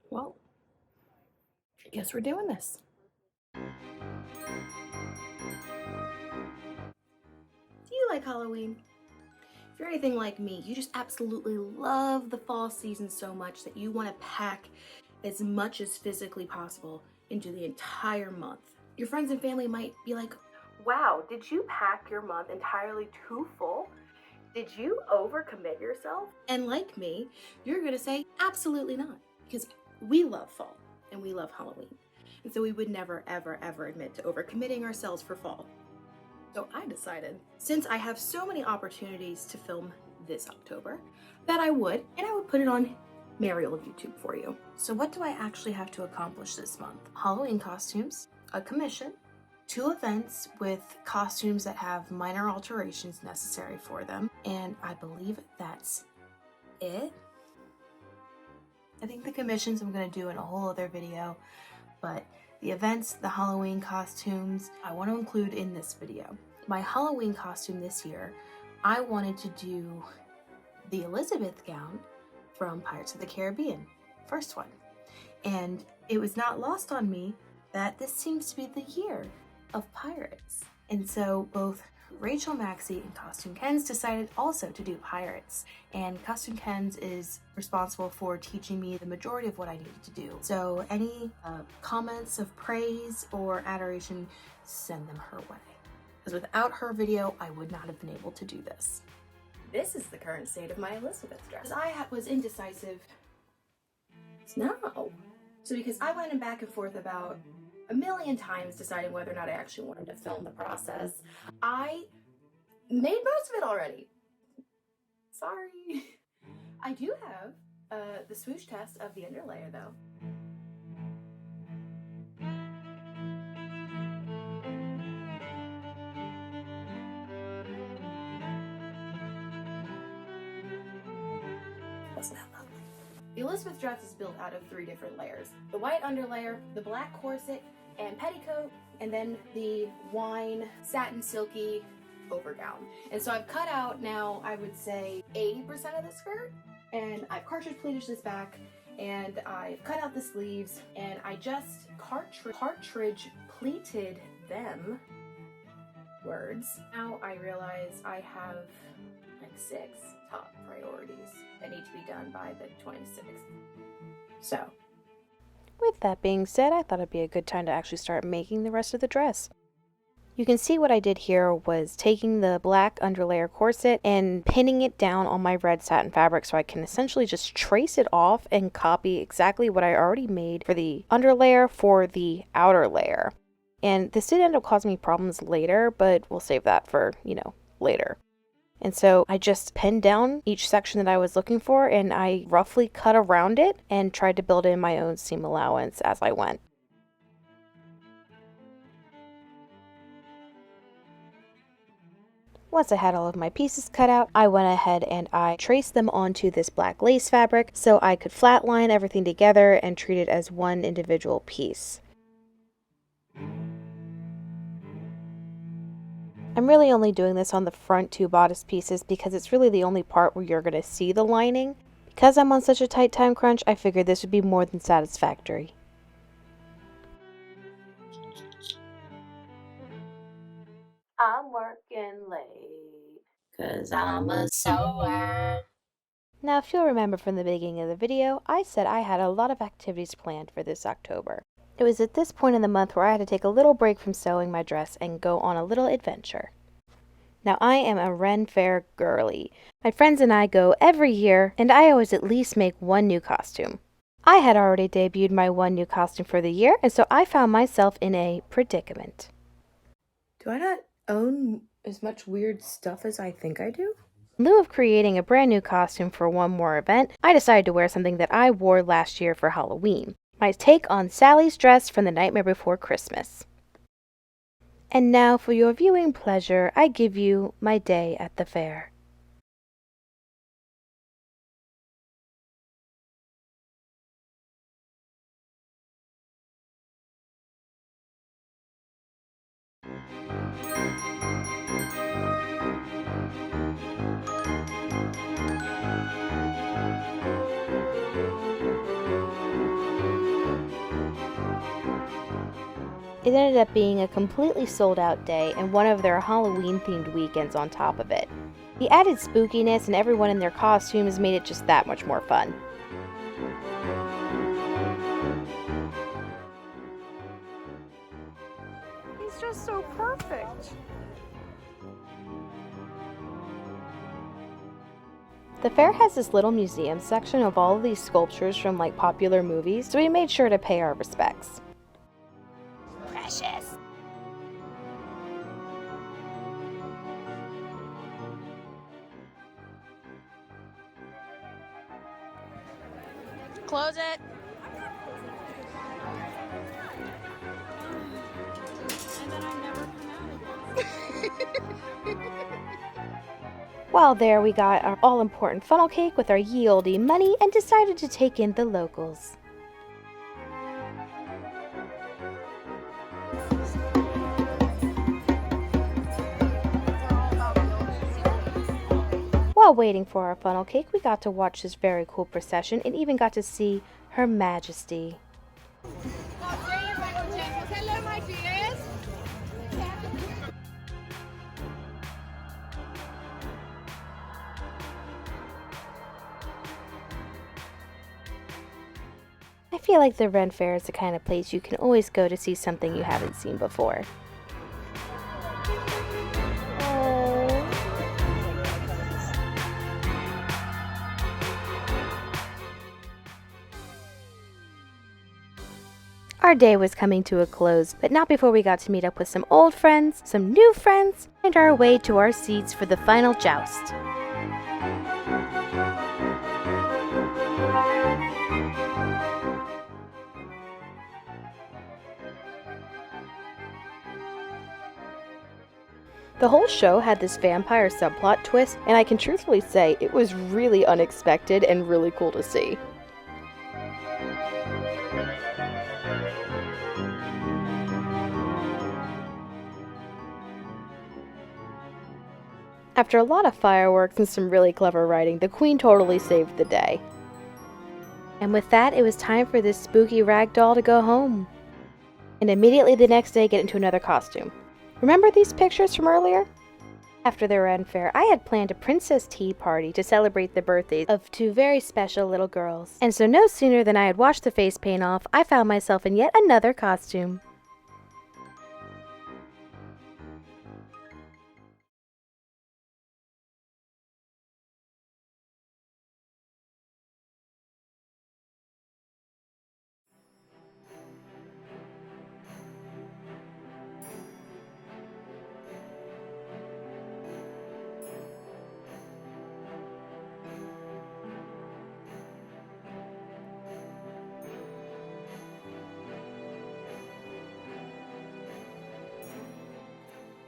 Well, I guess we're doing this. Do you like Halloween? If you're anything like me, you just absolutely love the fall season so much that you want to pack as much as physically possible into the entire month. Your friends and family might be like, wow, did you pack your month entirely too full? Did you overcommit yourself? And like me, you're gonna say, absolutely not, because we love fall and we love Halloween. And so we would never, ever, ever admit to overcommitting ourselves for fall. So I decided, since I have so many opportunities to film this October, that I would put it on merry old YouTube for you. So what do I actually have to accomplish this month? Halloween costumes, a commission, 2 events with costumes that have minor alterations necessary for them, and I believe that's it. I think the commissions I'm going to do in a whole other video, but the events, the Halloween costumes, I want to include in this video. My Halloween costume this year, I wanted to do the Elizabeth gown from Pirates of the Caribbean, first one. And it was not lost on me that this seems to be the year of pirates. And so both Rachel Maxey and Costume Kens decided also to do pirates. And Costume Kens is responsible for teaching me the majority of what I needed to do. So any comments of praise or adoration, send them her way. Because without her video, I would not have been able to do this. This is the current state of my Elizabeth dress. I was indecisive. No. So because I went back and forth about a million times deciding whether or not I actually wanted to film the process, I made most of it already. Sorry. I do have the swoosh test of the underlayer though. Wasn't that lovely? The Elizabeth dress is built out of 3 different layers. The white underlayer, the black corset and petticoat, and then the wine satin silky overgown. And so I've cut out now, I would say 80% of the skirt, and I've cartridge pleated this back, and I've cut out the sleeves, and I just cartridge pleated them. Words. Now I realize I have like 6 top priorities that need to be done by the 26th. So, with that being said, I thought it'd be a good time to actually start making the rest of the dress. You can see what I did here was taking the black underlayer corset and pinning it down on my red satin fabric so I can essentially just trace it off and copy exactly what I already made for the underlayer for the outer layer. And this did end up causing me problems later, but we'll save that for, later. And so I just pinned down each section that I was looking for, and I roughly cut around it and tried to build in my own seam allowance as I went. Once I had all of my pieces cut out, I went ahead and I traced them onto this black lace fabric so I could flatline everything together and treat it as one individual piece. I'm really only doing this on the front 2 bodice pieces because it's really the only part where you're going to see the lining. Because I'm on such a tight time crunch, I figured this would be more than satisfactory. I'm working late, 'cause I'm a sewer. Now, if you'll remember from the beginning of the video, I said I had a lot of activities planned for this October. It was at this point in the month where I had to take a little break from sewing my dress and go on a little adventure. Now, I am a Ren Fair girly. My friends and I go every year, and I always at least make one new costume. I had already debuted my one new costume for the year, and so I found myself in a predicament. Do I not own as much weird stuff as I think I do? In lieu of creating a brand new costume for one more event, I decided to wear something that I wore last year for Halloween. My take on Sally's dress from The Nightmare Before Christmas. And now for your viewing pleasure, I give you my day at the fair. It ended up being a completely sold out day and one of their Halloween themed weekends on top of it. The added spookiness and everyone in their costumes made it just that much more fun. He's just so perfect. The fair has this little museum section of all of these sculptures from like popular movies, so we made sure to pay our respects. Precious. Close it. And then I never come out again. While there, we got our all-important funnel cake with our ye olde money and decided to take in the locals. While waiting for our funnel cake, we got to watch this very cool procession and even got to see Her Majesty. I feel like the Ren Fair is the kind of place you can always go to see something you haven't seen before. Our day was coming to a close, but not before we got to meet up with some old friends, some new friends, and our way to our seats for the final joust. The whole show had this vampire subplot twist, and I can truthfully say it was really unexpected and really cool to see. After a lot of fireworks and some really clever writing, the Queen totally saved the day. And with that, it was time for this spooky rag doll to go home. And immediately the next day, get into another costume. Remember these pictures from earlier? After the Ren Fair, I had planned a princess tea party to celebrate the birthdays of two very special little girls. And so no sooner than I had washed the face paint off, I found myself in yet another costume.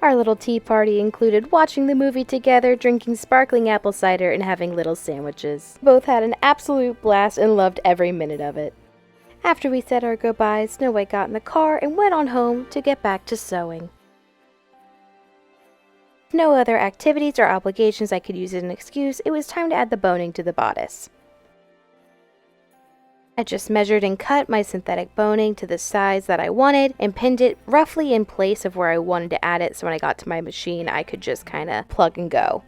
Our little tea party included watching the movie together, drinking sparkling apple cider, and having little sandwiches. Both had an absolute blast and loved every minute of it. After we said our goodbyes, Snow White got in the car and went on home to get back to sewing. With no other activities or obligations I could use as an excuse, it was time to add the boning to the bodice. I just measured and cut my synthetic boning to the size that I wanted and pinned it roughly in place of where I wanted to add it, so when I got to my machine I could just kind of plug and go.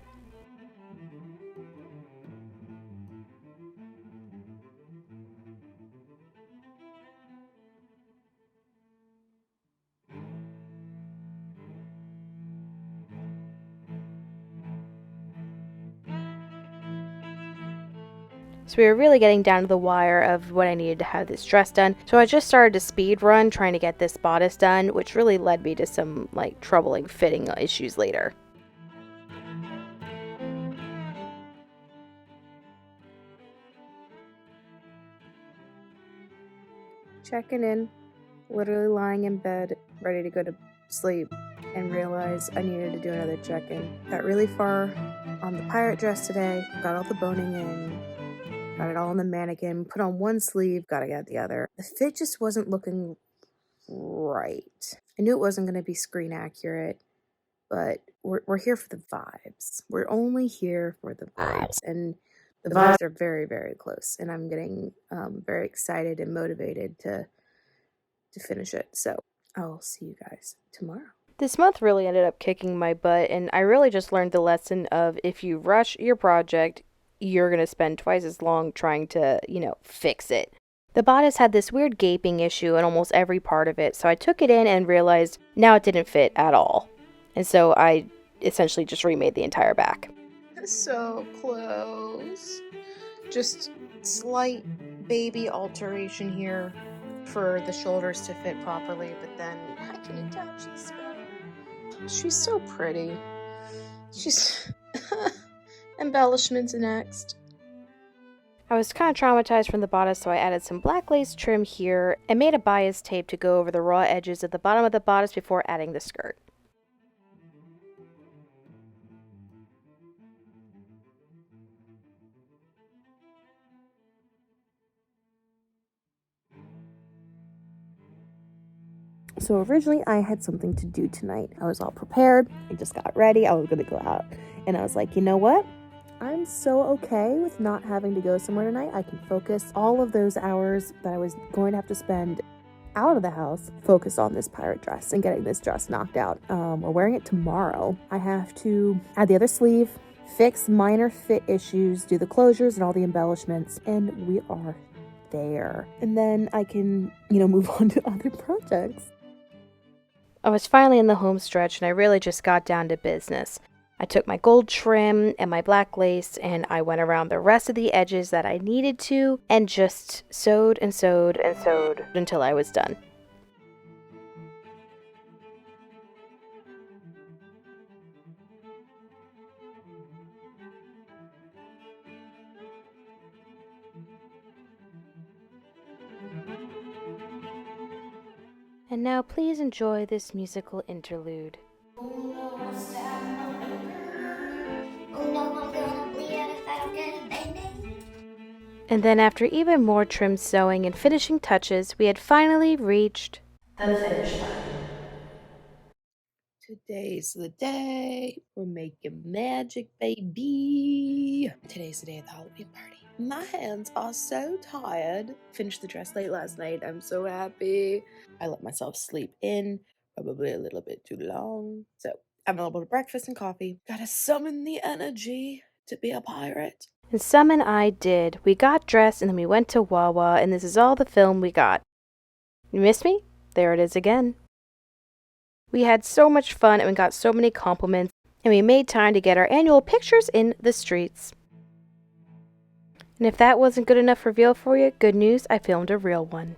So we were really getting down to the wire of what I needed to have this dress done. So I just started to speed run trying to get this bodice done, which really led me to some troubling fitting issues later. Checking in, literally lying in bed, ready to go to sleep, and realized I needed to do another check-in. Got really far on the pirate dress today, got all the boning in, got it all on the mannequin, put on one sleeve, gotta get the other. The fit just wasn't looking right. I knew it wasn't going to be screen accurate, but we're here for the vibes. We're only here for the vibes, and the vibes are very, very close, and I'm getting very excited and motivated to finish it. So I'll see you guys tomorrow. This month really ended up kicking my butt, and I really just learned the lesson of if you rush your project, you're going to spend twice as long trying to, fix it. The bodice had this weird gaping issue in almost every part of it, so I took it in and realized now it didn't fit at all. And so I essentially just remade the entire back. So close. Just slight baby alteration here for the shoulders to fit properly, but then I can attach the skirt. She's so pretty. She's embellishments next. I was kind of traumatized from the bodice, so I added some black lace trim here and made a bias tape to go over the raw edges at the bottom of the bodice before adding the skirt. So originally I had something to do tonight. I was all prepared. I just got ready. I was going to go out. And I was like, you know what? I'm so okay with not having to go somewhere tonight. I can focus all of those hours that I was going to have to spend out of the house, focus on this pirate dress and getting this dress knocked out. We're wearing it tomorrow. I have to add the other sleeve, fix minor fit issues, do the closures and all the embellishments, and we are there. And then I can, move on to other projects. I was finally in the home stretch and I really just got down to business. I took my gold trim and my black lace and I went around the rest of the edges that I needed to and just sewed and sewed and sewed until I was done. And now please enjoy this musical interlude. And then after even more trim sewing and finishing touches, we had finally reached the finish line. Today's the day. We're making magic, baby. Today's the day of the Halloween party. My hands are so tired. Finished the dress late last night. I'm so happy. I let myself sleep in, probably a little bit too long. So I'm a little bit of breakfast and coffee. Gotta summon the energy to be a pirate. And summon I did. We got dressed and then we went to Wawa, and this is all the film we got. You missed me? There it is again. We had so much fun and we got so many compliments, and we made time to get our annual pictures in the streets. And if that wasn't good enough reveal for you, good news, I filmed a real one.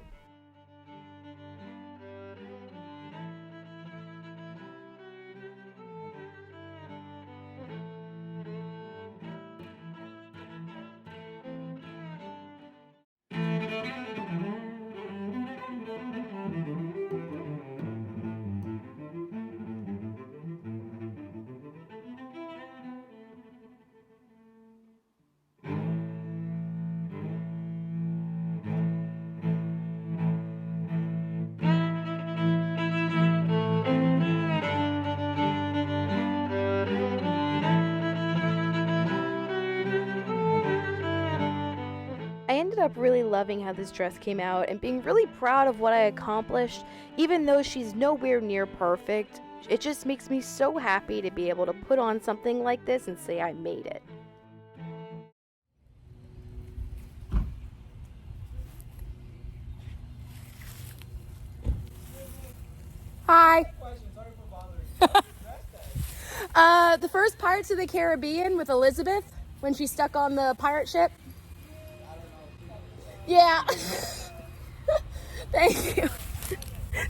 I ended up really loving how this dress came out and being really proud of what I accomplished. Even though she's nowhere near perfect, it just makes me so happy to be able to put on something like this and say I made it. Hi. The first Pirates of the Caribbean with Elizabeth when she's stuck on the pirate ship. Yeah. Thank you.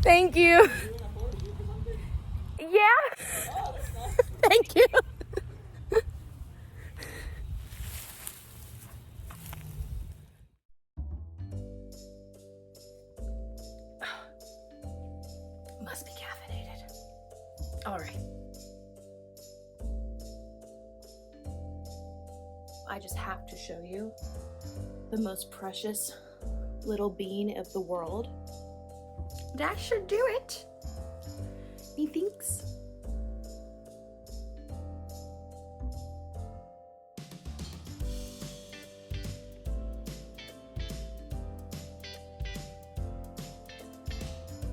Thank you. Yeah. Thank you. Must be caffeinated. All right. I just have to show you the most precious little bean of the world. That should do it. Methinks.